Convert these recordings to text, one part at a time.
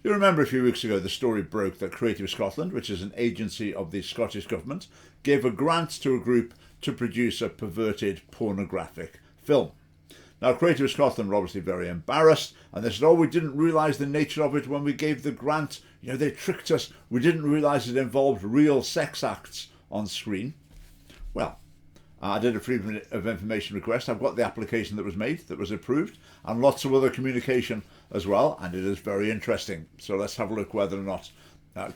You remember a few weeks ago the story broke that Creative Scotland, which is an agency of the Scottish Government, gave a grant to a group to produce a perverted pornographic film. Now, Creative Scotland were obviously very embarrassed, and they said, oh, we didn't realise the nature of it when we gave the grant. You know, they tricked us. We didn't realise it involved real sex acts on screen. Well, I did a Freedom of Information request. I've got the application that was made, that was approved, and lots of other communication as well, and it is very interesting. So let's have a look whether or not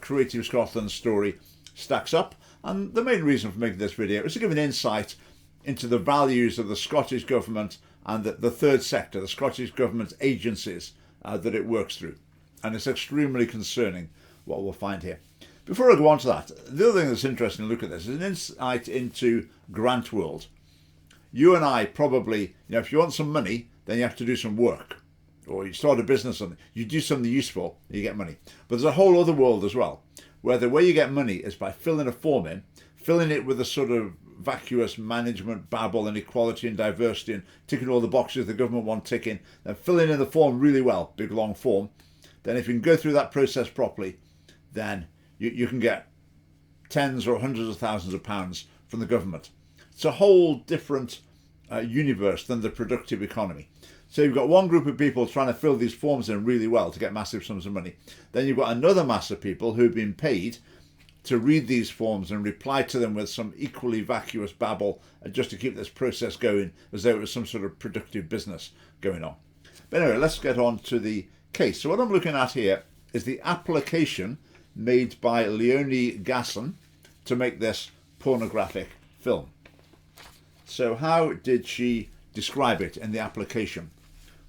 Creative Scotland's story stacks up. And the main reason for making this video is to give an insight into the values of the Scottish Government and the third sector, the Scottish Government's agencies that it works through. And it's extremely concerning what we'll find here. Before I go on to that, the other thing that's interesting to look at this is an insight into grant world. You and I probably, if you want some money, then you have to do some work. Or you start a business, or you do something useful, you get money. But there's a whole other world as well, where the way you get money is by filling a form in, filling it with a sort of vacuous management babble and equality and diversity and ticking all the boxes the government want ticking, then filling in the form really well, big long form. Then if you can go through that process properly, then you can get tens or hundreds of thousands of pounds from the government. It's a whole different universe than the productive economy. So you've got one group of people trying to fill these forms in really well to get massive sums of money. Then you've got another mass of people who've been paid to read these forms and reply to them with some equally vacuous babble just to keep this process going as though it was some sort of productive business going on. But anyway, let's get on to the case. So what I'm looking at here is the application made by Leonie Gasson to make this pornographic film. So how did she describe it in the application?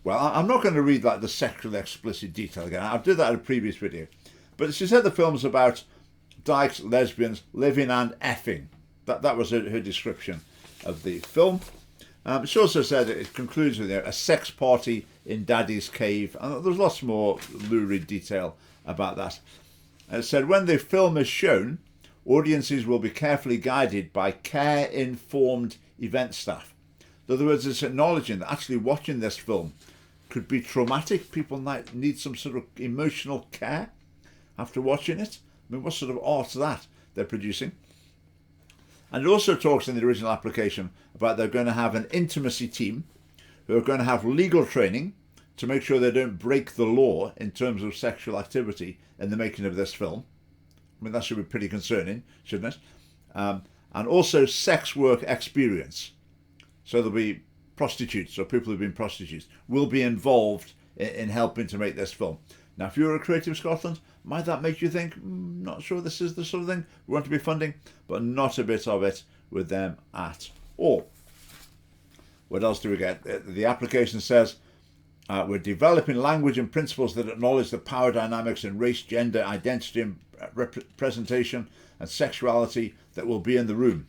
Well, I'm not going to read like the sexually explicit detail again. I did that in a previous video. But she said the film's about dykes, lesbians, living and effing. That was her description of the film. She also said it concludes with a sex party in Daddy's cave. And there's lots more lurid detail about that. It said when the film is shown, audiences will be carefully guided by care-informed event staff. In other words, it's acknowledging that actually watching this film could be traumatic. People might need some sort of emotional care after watching it. I mean, what sort of art is that they're producing? And it also talks in the original application about they're going to have an intimacy team who are going to have legal training to make sure they don't break the law in terms of sexual activity in the making of this film. I mean, that should be pretty concerning, shouldn't it? And also sex work experience. So there'll be prostitutes or people who've been prostitutes will be involved in helping to make this film. Now, if you're a Creative Scotland, might that make you think, not sure this is the sort of thing we want to be funding, but not a bit of it with them at all. What else do we get? The application says, we're developing language and principles that acknowledge the power dynamics in race, gender, identity and representation and sexuality that will be in the room.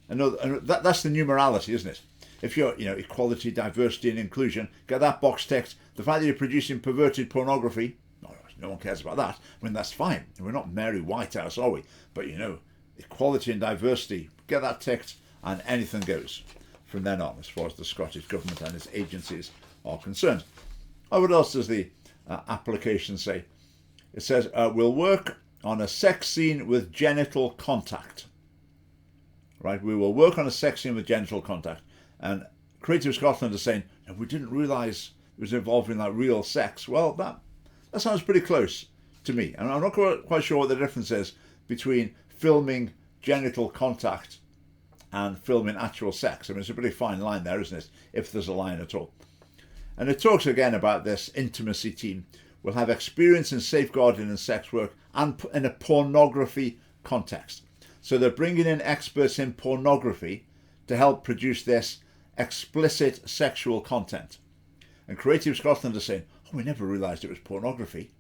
And that's the numerality, isn't it? If you're, equality, diversity and inclusion, get that box ticked. The fact that you're producing perverted pornography, no one cares about that. I mean, that's fine. We're not Mary Whitehouse, are we? But, equality and diversity, get that ticked and anything goes from then on as far as the Scottish Government and its agencies are concerned. What else does the application say? It says, we'll work on a sex scene with genital contact. Right, we will work on a sex scene with genital contact. And Creative Scotland is saying, we didn't realise it was involving like real sex. Well, that sounds pretty close to me. And I'm not quite sure what the difference is between filming genital contact and filming actual sex. I mean, it's a pretty fine line there, isn't it? If there's a line at all. And it talks again about this intimacy team will have experience in safeguarding and sex work and in a pornography context. So they're bringing in experts in pornography to help produce this explicit sexual content. And Creative Scotland are saying, we never realised it was pornography.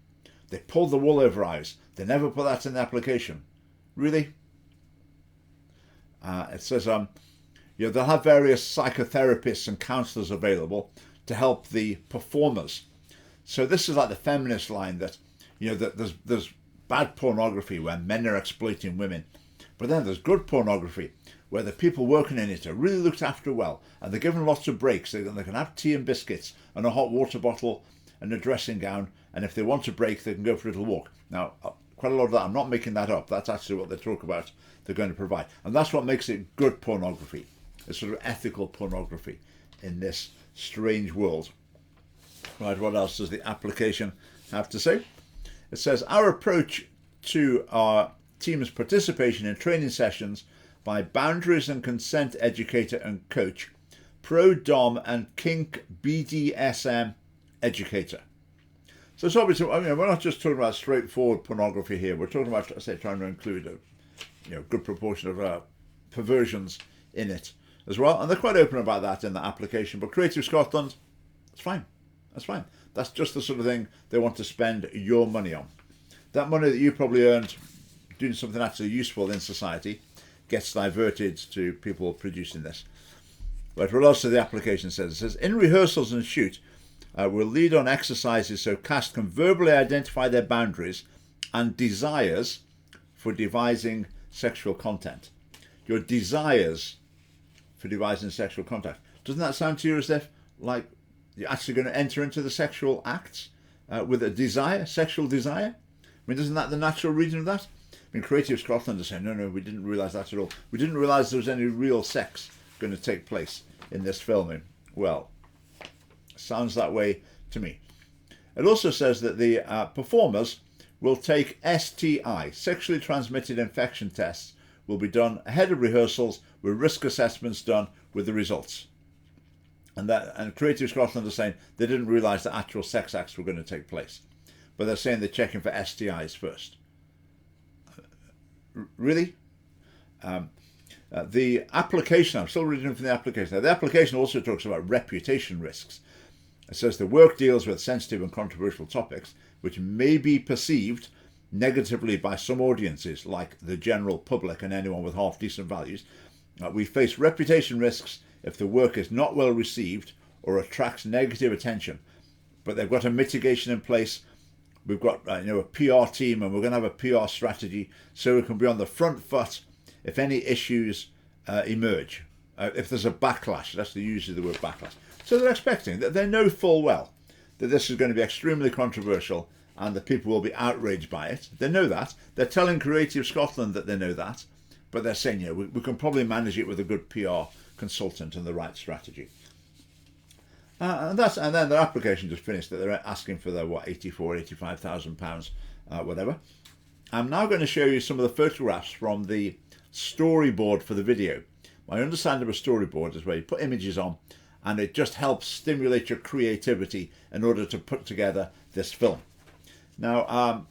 They pulled the wool over our eyes. They never put that in the application. Really? It says, they'll have various psychotherapists and counsellors available to help the performers. So this is like the feminist line that, that there's bad pornography where men are exploiting women. But then there's good pornography where the people working in it are really looked after well and they're given lots of breaks. They can have tea and biscuits and a hot water bottle and a dressing gown and if they want to break, they can go for a little walk. Now, quite a lot of that, I'm not making that up. That's actually what they talk about they're going to provide. And that's what makes it good pornography. It's sort of ethical pornography in this strange world. Right, what else does the application have to say? It says, our approach to our team's participation in training sessions by boundaries and consent educator and coach, pro dom and kink BDSM educator. So it's obviously, I mean, we're not just talking about straightforward pornography here. We're talking about, say, trying to include a good proportion of perversions in it as well. And they're quite open about that in the application. But Creative Scotland, it's fine. That's fine. That's just the sort of thing they want to spend your money on. That money that you probably earned doing something actually useful in society gets diverted to people producing this. But what else does the application says? It says, in rehearsals and shoot, we'll lead on exercises so cast can verbally identify their boundaries and desires for devising sexual content. Your desires for devising sexual content. Doesn't that sound to you as if, like, you're actually going to enter into the sexual acts with a desire, sexual desire? I mean, isn't that the natural reason of that? I mean, Creative Scotland is saying, no, we didn't realise that at all. We didn't realise there was any real sex going to take place in this filming. Well, sounds that way to me. It also says that the performers will take STI, sexually transmitted infection tests, will be done ahead of rehearsals with risk assessments done with the results. And Creative Scotland are saying they didn't realise that actual sex acts were going to take place. But they're saying they're checking for STIs first. Really? The application, I'm still reading from the application. Now, the application also talks about reputation risks. It says the work deals with sensitive and controversial topics which may be perceived negatively by some audiences, like the general public and anyone with half-decent values. We face reputation risks if the work is not well received or attracts negative attention. But they've got a mitigation in place. We've got a PR team, and we're going to have a PR strategy so we can be on the front foot if any issues emerge. If there's a backlash, that's the use of the word backlash. So they're expecting that they know full well that this is going to be extremely controversial and that people will be outraged by it. They know that. They're telling Creative Scotland that they know that, but they're saying, we can probably manage it with a good PR consultant and the right strategy. And then their application just finished that they're asking for their, £85,000, whatever. I'm now going to show you some of the photographs from the storyboard for the video. My understanding of a storyboard is where you put images on and it just helps stimulate your creativity in order to put together this film. Now,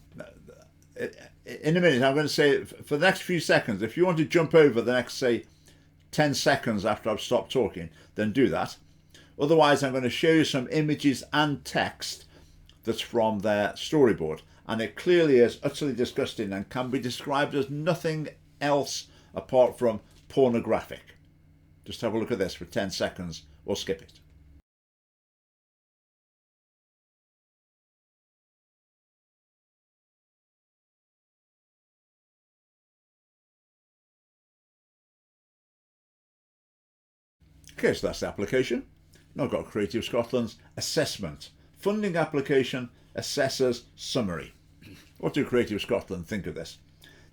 in a minute, I'm going to say for the next few seconds, if you want to jump over the next, say, 10 seconds after I've stopped talking, then do that. Otherwise, I'm going to show you some images and text that's from their storyboard. And it clearly is utterly disgusting and can be described as nothing else apart from pornographic. Just have a look at this for 10 seconds or skip it. Okay, so that's the application. Now I've got Creative Scotland's assessment. Funding application, assessors, summary. What do Creative Scotland think of this?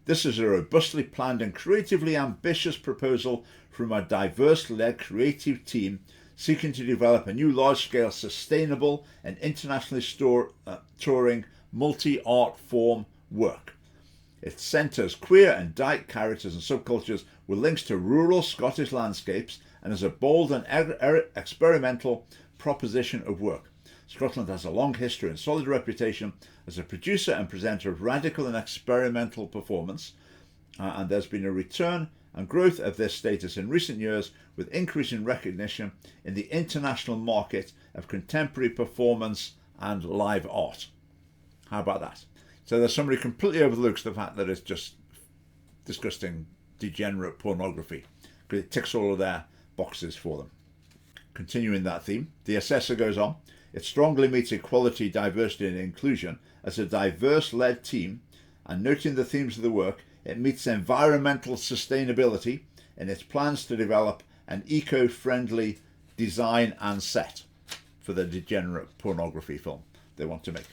This is a robustly planned and creatively ambitious proposal from a diverse-led creative team seeking to develop a new large-scale, sustainable and internationally touring multi-art form work. It centres queer and dyke characters and subcultures with links to rural Scottish landscapes and is a bold and experimental proposition of work. Scotland has a long history and solid reputation as a producer and presenter of radical and experimental performance, and there's been a return and growth of this status in recent years with increasing recognition in the international market of contemporary performance and live art. How about that? So there's somebody who completely overlooks the fact that it's just disgusting, degenerate pornography, because it ticks all of their boxes for them. Continuing that theme, the assessor goes on. It strongly meets equality, diversity and inclusion as a diverse-led team, and noting the themes of the work, it meets environmental sustainability in its plans to develop an eco-friendly design and set for the degenerate pornography film they want to make.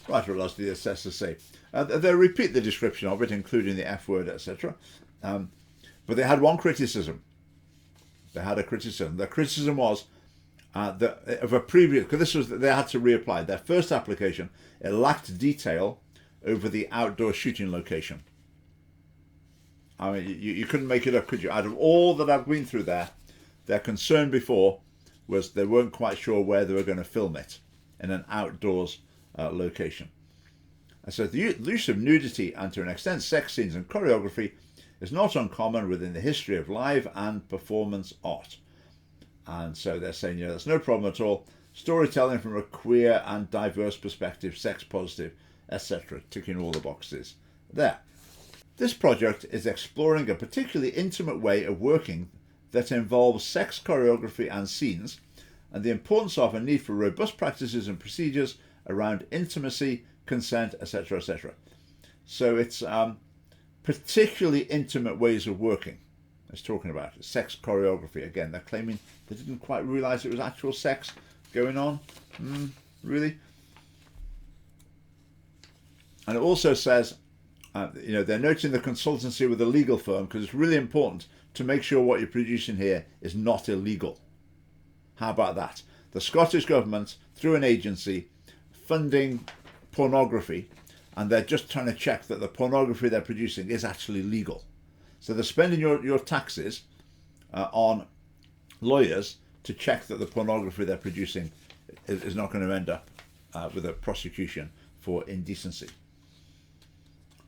Right, what else did the assessors say? They repeat the description of it, including the F word, etc. But they had one criticism. They had a criticism. Their criticism was of a previous, because this was, they had to reapply. Their first application, it lacked detail over the outdoor shooting location. I mean, you couldn't make it up, could you? Out of all that I've been through there, their concern before was they weren't quite sure where they were going to film it in an outdoors location. And so the use of nudity and to an extent sex scenes and choreography is not uncommon within the history of live and performance art. And so they're saying, that's no problem at all. Storytelling from a queer and diverse perspective, sex positive, etc. Ticking all the boxes there. This project is exploring a particularly intimate way of working that involves sex choreography and scenes, and the importance of and need for robust practices and procedures around intimacy, consent, etc., etc. So it's particularly intimate ways of working. It's talking about sex choreography. Again, they're claiming they didn't quite realise it was actual sex going on. Really? And it also says, they're noting the consultancy with a legal firm because it's really important to make sure what you're producing here is not illegal. How about that? The Scottish Government, through an agency, funding pornography, and they're just trying to check that the pornography they're producing is actually legal. So they're spending your taxes on lawyers to check that the pornography they're producing is not going to end up with a prosecution for indecency.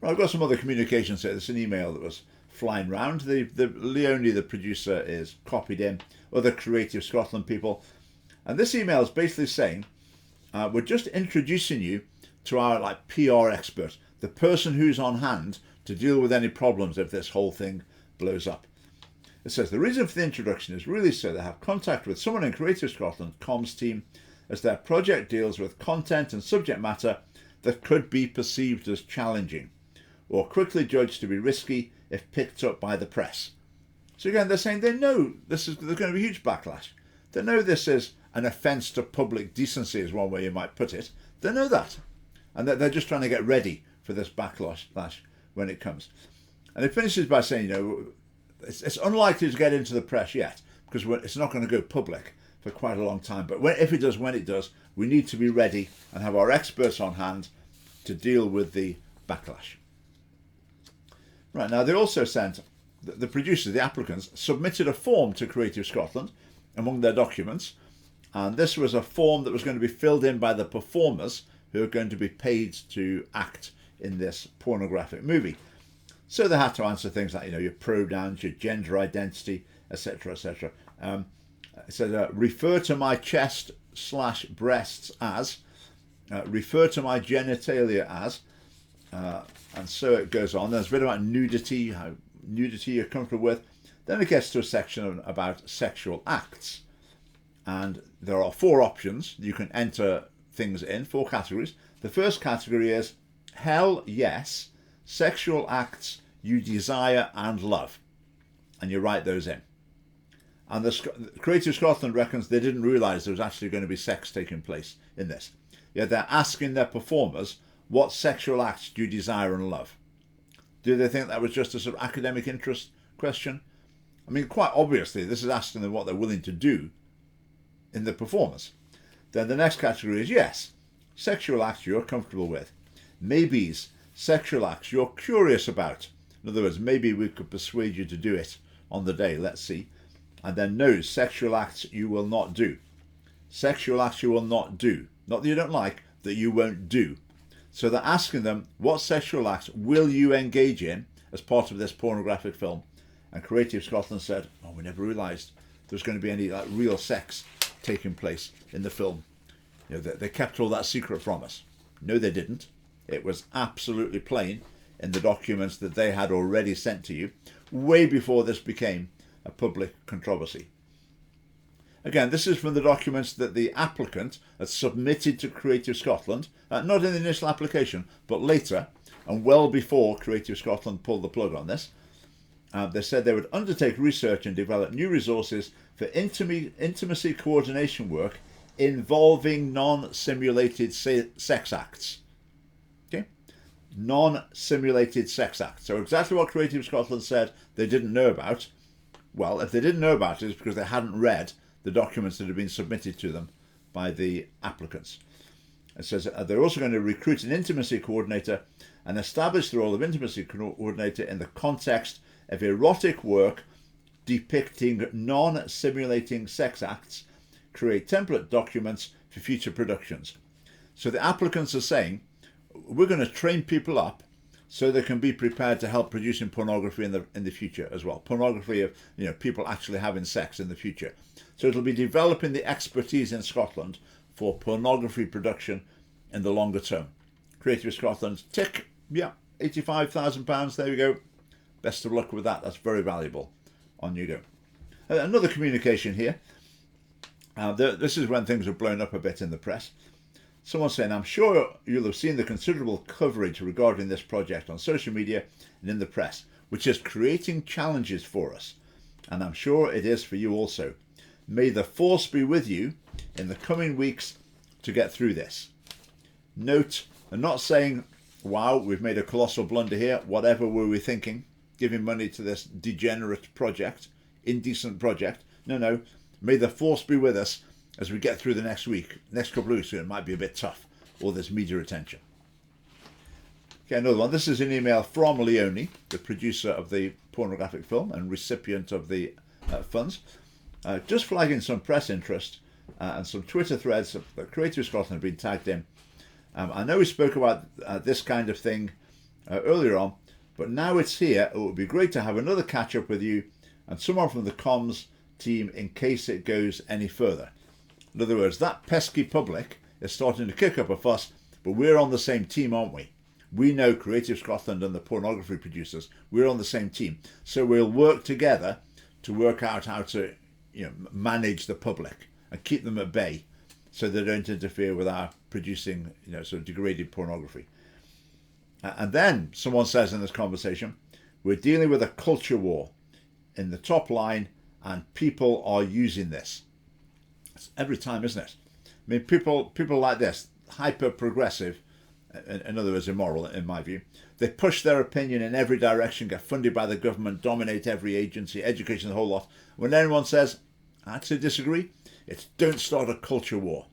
Well, I've got some other communications here. There's an email that was flying round. Leonie, the producer, is copied in, other Creative Scotland people. And this email is basically saying, we're just introducing you to our PR expert, the person who's on hand to deal with any problems if this whole thing blows up. It says the reason for the introduction is really so they have contact with someone in Creative Scotland comms team as their project deals with content and subject matter that could be perceived as challenging or quickly judged to be risky if picked up by the press. So again, they're saying they know there's going to be a huge backlash. They know this is an offence to public decency is one way you might put it. They know that. And they're just trying to get ready for this backlash when it comes. And it finishes by saying, it's unlikely to get into the press yet because it's not going to go public for quite a long time. But if it does, when it does, we need to be ready and have our experts on hand to deal with the backlash. Right, now they also sent, the producers, the applicants, submitted a form to Creative Scotland among their documents, and this was a form that was going to be filled in by the performers who are going to be paid to act in this pornographic movie. So they had to answer things like, your pronouns, your gender identity, etc., etc. It said, refer to my chest/breasts as, refer to my genitalia as, and so it goes on. There's a bit about nudity, how nudity you're comfortable with. Then it gets to a section about sexual acts. And there are 4 options. You can enter things in, 4 categories. The first category is hell yes, sexual acts you desire and love. And you write those in. And the Creative Scotland reckons they didn't realise there was actually going to be sex taking place in this. Yet they're asking their performers, what sexual acts do you desire and love? Do they think that was just a sort of academic interest question? I mean, quite obviously, this is asking them what they're willing to do in the performance. Then the next category is yes, sexual acts you're comfortable with. Maybes, sexual acts you're curious about. In other words, maybe we could persuade you to do it on the day, let's see. And then no's, sexual acts you will not do. Sexual acts you will not do. Not that you don't like, that you won't do. So they're asking them, what sexual acts will you engage in as part of this pornographic film? And Creative Scotland said, we never realised there was going to be any real sex taking place in the film. They kept all that secret from us. No, they didn't. It was absolutely plain in the documents that they had already sent to you, way before this became a public controversy. Again, this is from the documents that the applicant had submitted to Creative Scotland, not in the initial application, but later, and well before Creative Scotland pulled the plug on this. They said they would undertake research and develop new resources for intimacy coordination work involving non-simulated sex acts. non-simulated sex acts. So exactly what Creative Scotland said they didn't know about. Well, if they didn't know about it, it's because they hadn't read the documents that had been submitted to them by the applicants. It says they're also going to recruit an intimacy coordinator and establish the role of intimacy coordinator in the context of erotic work depicting non-simulating sex acts, create template documents for future productions. So the applicants are saying, we're going to train people up so they can be prepared to help producing pornography in the future as well. Pornography of people actually having sex in the future. So it'll be developing the expertise in Scotland for pornography production in the longer term. Creative Scotland, tick, yeah, £85,000, there we go. Best of luck with that, that's very valuable. On you go. Another communication here. This is when things are blown up a bit in the press. Someone saying, I'm sure you'll have seen the considerable coverage regarding this project on social media and in the press, which is creating challenges for us. And I'm sure it is for you also. May the force be with you in the coming weeks to get through this. Note, I'm not saying, wow, we've made a colossal blunder here. Whatever were we thinking? Giving money to this degenerate project, indecent project. No. May the force be with us as we get through the next couple of weeks. It might be a bit tough, all this media attention. Okay, another one. This is an email from Leonie, the producer of the pornographic film and recipient of the funds, just flagging some press interest and some Twitter threads that Creative Scotland have been tagged in. I know we spoke about this kind of thing earlier on, but now it's here. It would be great to have another catch up with you and someone from the comms team in case it goes any further. In other words, that pesky public is starting to kick up a fuss, but we're on the same team, aren't we? We know Creative Scotland and the pornography producers, we're on the same team. So we'll work together to work out how to manage the public and keep them at bay so they don't interfere with our producing sort of degraded pornography. And then someone says in this conversation, we're dealing with a culture war in the top line and people are using this. It's every time, isn't it? I mean, people like this, hyper progressive, in other words, immoral, in my view. They push their opinion in every direction, get funded by the government, dominate every agency, education, the whole lot. When anyone says, I actually disagree, it's don't start a culture war.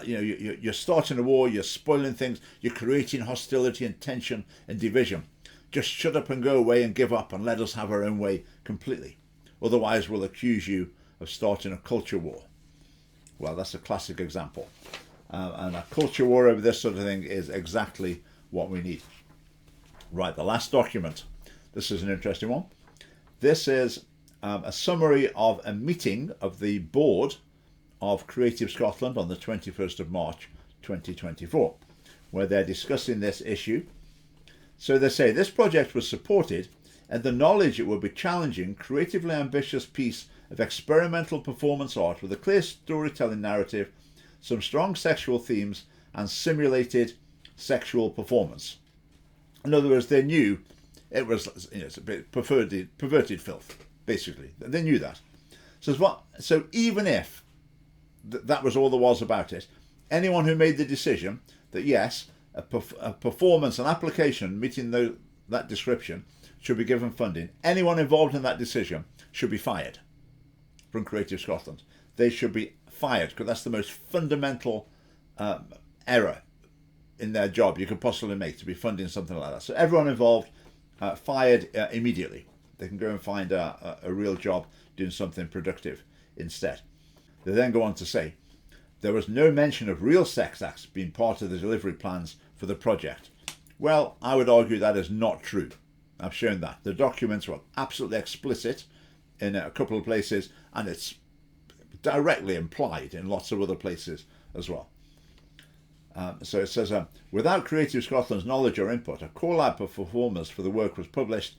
You're starting a war, you're spoiling things, you're creating hostility and tension and division. Just shut up and go away and give up and let us have our own way completely. Otherwise, we'll accuse you of starting a culture war. Well, that's a classic example. And a culture war over this sort of thing is exactly what we need. Right, the last document. This is an interesting one. This is a summary of a meeting of the board of Creative Scotland on the 21st of March 2024, where they're discussing this issue. So they say this project was supported and the knowledge it would be challenging, creatively ambitious piece of experimental performance art with a clear storytelling narrative, some strong sexual themes and simulated sexual performance. In other words, they knew it was it's a bit perverted filth, basically. They knew that. So even if that was all there was about it, anyone who made the decision that yes, a performance, an application meeting that description should be given funding, anyone involved in that decision should be fired from Creative Scotland. They should be fired because that's the most fundamental error in their job you could possibly make, to be funding something like that. So everyone involved fired immediately. They can go and find a real job doing something productive instead. They then go on to say, there was no mention of real sex acts being part of the delivery plans for the project. Well, I would argue that is not true. I've shown that. The documents were absolutely explicit in a couple of places, and it's directly implied in lots of other places as well. So it says, without Creative Scotland's knowledge or input, a call out for performers for the work was published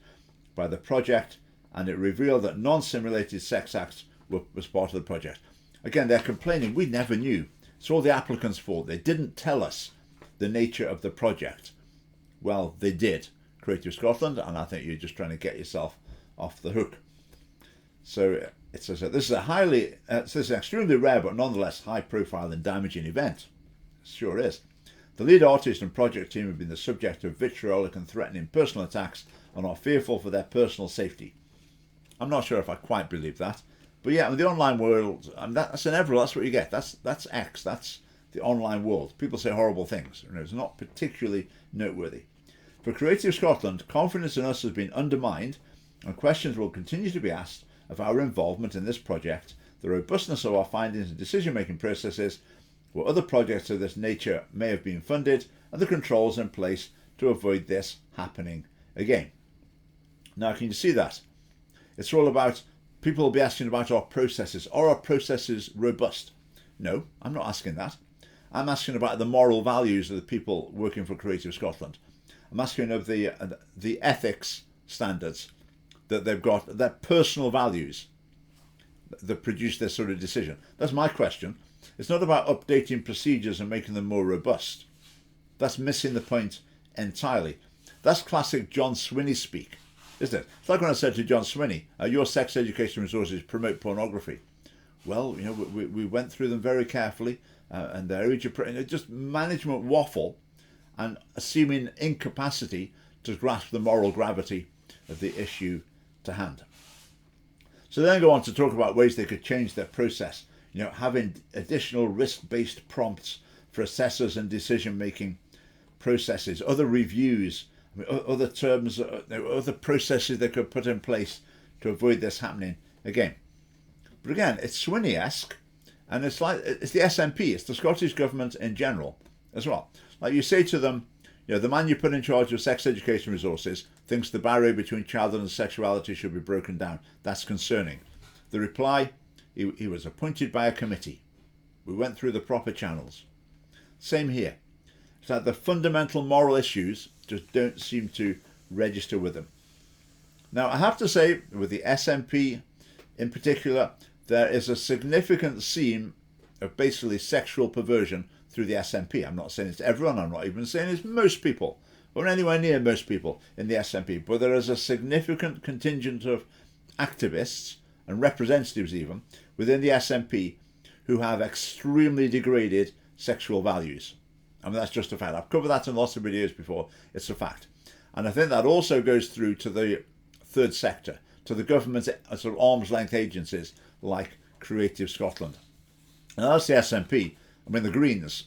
by the project, and it revealed that non-simulated sex acts was part of the project. Again, they're complaining, we never knew. It's all the applicants' fault. They didn't tell us the nature of the project. Well, they did, Creative Scotland, and I think you're just trying to get yourself off the hook. So it says that this is an extremely rare but nonetheless high-profile and damaging event. It sure is. The lead artist and project team have been the subject of vitriolic and threatening personal attacks and are fearful for their personal safety. I'm not sure if I quite believe that, but yeah, in the online world, that's inevitable. That's what you get. That's X. That's the online world. People say horrible things. It's not particularly noteworthy. For Creative Scotland, confidence in us has been undermined, and questions will continue to be asked of our involvement in this project, the robustness of our findings and decision-making processes, where other projects of this nature may have been funded, and the controls in place to avoid this happening again. Now, can you see that? It's all about, people will be asking about our processes. Are our processes robust? No, I'm not asking that. I'm asking about the moral values of the people working for Creative Scotland. I'm asking of the ethics standards that they've got, their personal values that produce this sort of decision. That's my question. It's not about updating procedures and making them more robust. That's missing the point entirely. That's classic John Swinney speak, isn't it? It's like when I said to John Swinney, your sex education resources promote pornography. Well, we went through them very carefully, and their age of just management waffle and a seeming incapacity to grasp the moral gravity of the issue to hand. So then go on to talk about ways they could change their process, having additional risk-based prompts for assessors and decision-making processes, other reviews, other terms, other processes they could put in place to avoid this happening again. But again, it's Swinney-esque, and it's the SNP, it's the Scottish Government in general as well. Like you say to them, the man you put in charge of sex education resources thinks the barrier between childhood and sexuality should be broken down. That's concerning. The reply, he was appointed by a committee. We went through the proper channels. Same here. It's like the fundamental moral issues just don't seem to register with them. Now, I have to say, with the SNP in particular, there is a significant seam of basically sexual perversion through the SNP. I'm not saying it's everyone, I'm not even saying it's most people, or anywhere near most people in the SNP, but there is a significant contingent of activists and representatives even within the SNP who have extremely degraded sexual values. I mean, that's just a fact. I've covered that in lots of videos before. It's a fact. And I think that also goes through to the third sector, to the government sort of arm's length agencies like Creative Scotland. And that's the SNP. I mean, the Greens.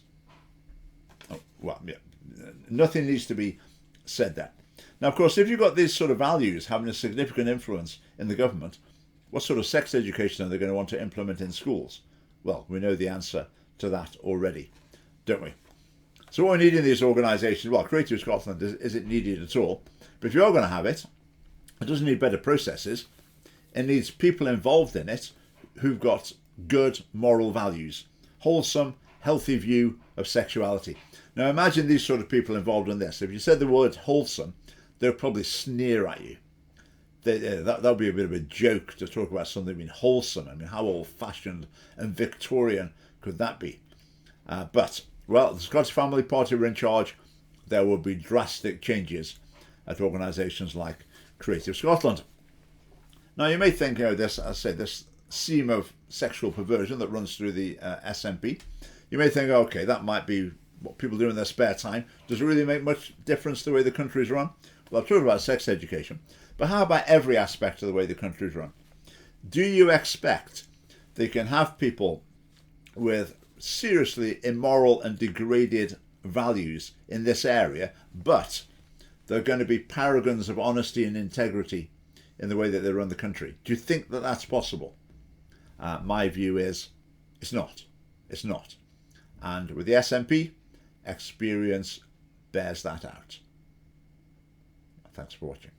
Nothing needs to be said there. Now, of course, if you've got these sort of values having a significant influence in the government, what sort of sex education are they going to want to implement in schools? Well, we know the answer to that already, don't we? So what we need in these organisations, well, Creative Scotland isn't needed at all, but if you are going to have it, it doesn't need better processes. It needs people involved in it who've got good moral values, wholesome, healthy view of sexuality. Now imagine these sort of people involved in this. If you said the word wholesome, they'll probably sneer at you. That would be a bit of a joke to talk about something being wholesome. I mean, how old-fashioned and Victorian could that be? But the Scottish Family Party were in charge. There will be drastic changes at organisations like Creative Scotland. Now you may think, this seam of sexual perversion that runs through the SNP. You may think, okay, that might be what people do in their spare time. Does it really make much difference the way the country is run? Well, I've talked about sex education, but how about every aspect of the way the country is run? Do you expect that you can have people with seriously immoral and degraded values in this area, but they're going to be paragons of honesty and integrity in the way that they run the country? Do you think that that's possible? My view is it's not. It's not. And with the SNP, experience bears that out. Thanks for watching.